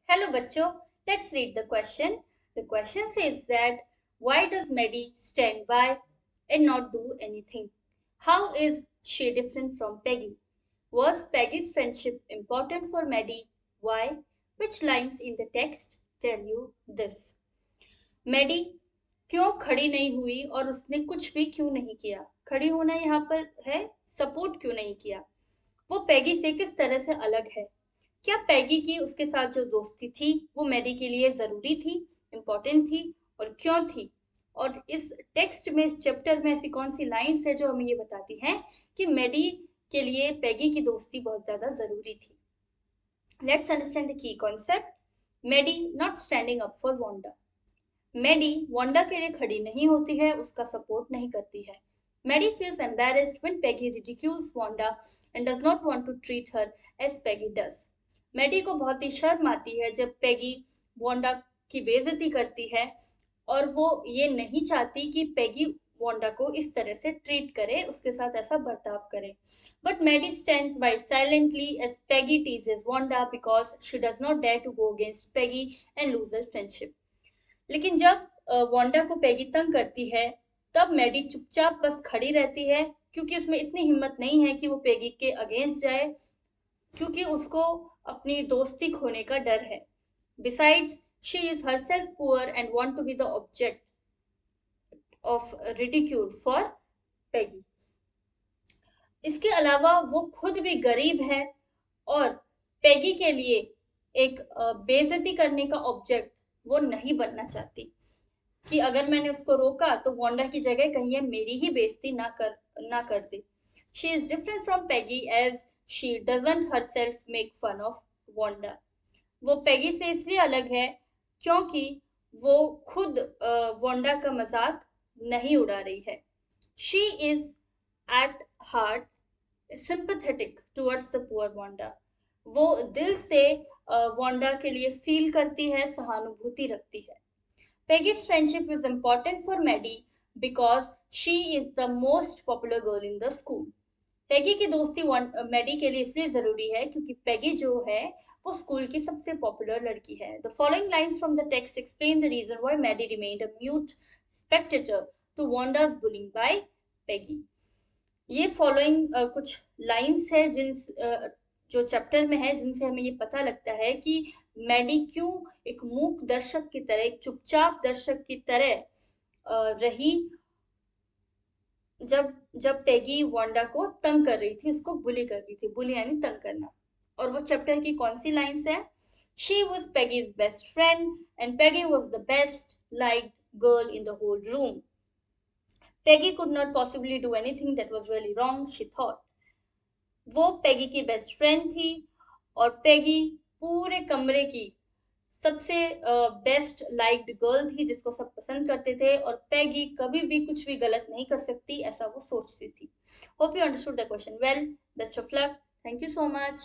Hello बच्चों, let's read the question. The question says that why does Maddie stand by and not do anything? How is she different from Peggy? Was Peggy's friendship important for Maddie? Why? Which lines in the text tell you this? Maddie क्यों खड़ी नहीं हुई और उसने कुछ भी क्यों नहीं किया? खड़ी होना यहाँ पर है, सपोर्ट क्यों नहीं किया? वो पैगी से किस तरह से अलग है? क्या पैगी की उसके साथ जो दोस्ती थी वो मैडी के लिए जरूरी थी, इम्पोर्टेंट थी, और क्यों थी? और इस टेक्स्ट में, इस चैप्टर में ऐसी कौन सी लाइंस है जो हमें ये बताती हैं कि मैडी के लिए पैगी की दोस्ती बहुत ज्यादा जरूरी थी? Let's understand the key concept. Maddie not standing up for Wanda. Maddie Wanda के लिए खड़ी नहीं होती है, उसका सपोर्ट नहीं करती है. Maddie feels embarrassed when Peggy ridicules Wanda and does not want to treat her as Peggy does. Maddie को बहुत ही शर्म आती है जब पैगी वांडा की बेइज्जती करती है, और वो ये नहीं चाहती कि पैगी वांडा को इस तरह से ट्रीट करे, उसके साथ ऐसा बर्ताव करे. But Maddie stands by silently as Peggy teases Wanda because she does not dare to go against Peggy and lose her friendship. लेकिन जब वांडा को पैगी तंग करती है, तब मैडी चुपचाप बस खड़ी रहती है, क्योंकि उसमें इतनी हिम्मत नहीं है कि वो पैगी के अगेंस्ट जाए, क्योंकि उसको अपनी दोस्ती खोने का डर है. Besides, she is herself poor and want to be the object of ridicule for Peggy. इसके अलावा वो खुद भी गरीब है और पैगी के लिए एक बेइज्जती करने का ऑब्जेक्ट वो नहीं बनना चाहती, कि अगर मैंने उसको रोका तो वांडा की जगह कहीं ये मेरी ही बेइज्जती ना कर दे. She is different from Peggy as she doesn't herself make fun of Wanda. वो पैगी से इसलिए अलग है क्योंकि वो खुद वांडा का मजाक नहीं उड़ा रही है. She is at heart sympathetic towards the poor Wanda. वो दिल से वांडा के लिए फील करती है, सहानुभूति रखती है. Peggy's friendship is important for Maddie because she is the most popular girl in the school. पैगी की दोस्ती मैडी के लिए इसलिए जरूरी है क्योंकि पैगी जो है वो स्कूल की सबसे पॉपुलर लड़की है. The following lines from the text explain the reason why Maddie remained a mute spectator to Wanda's bullying by Peggy. ये फॉलोइंग कुछ लाइंस है जो चैप्टर में है, जिनसे हमें ये पता लगता है कि मैडी क्यों एक मूक दर्शक की तरह, एक चुपचाप दर्शक की तरह रही जब जब पैगी वांडा को तंग कर रही थी, उसको बुली कर रही थी. बुली यानी तंग करना. और वो चैप्टर की कौन सी लाइंस है? She was Peggy's best friend and Peggy was the best like girl in the whole room. Peggy could not possibly do anything that was really wrong, she thought. वो पैगी की बेस्ट फ्रेंड थी और पैगी पूरे कमरे की सबसे best liked girl थी, जिसको सब पसंद करते थे, और पैगी कभी भी कुछ भी गलत नहीं कर सकती, ऐसा वो सोचती थी. Hope you understood the question well. Best of luck. Thank you so much.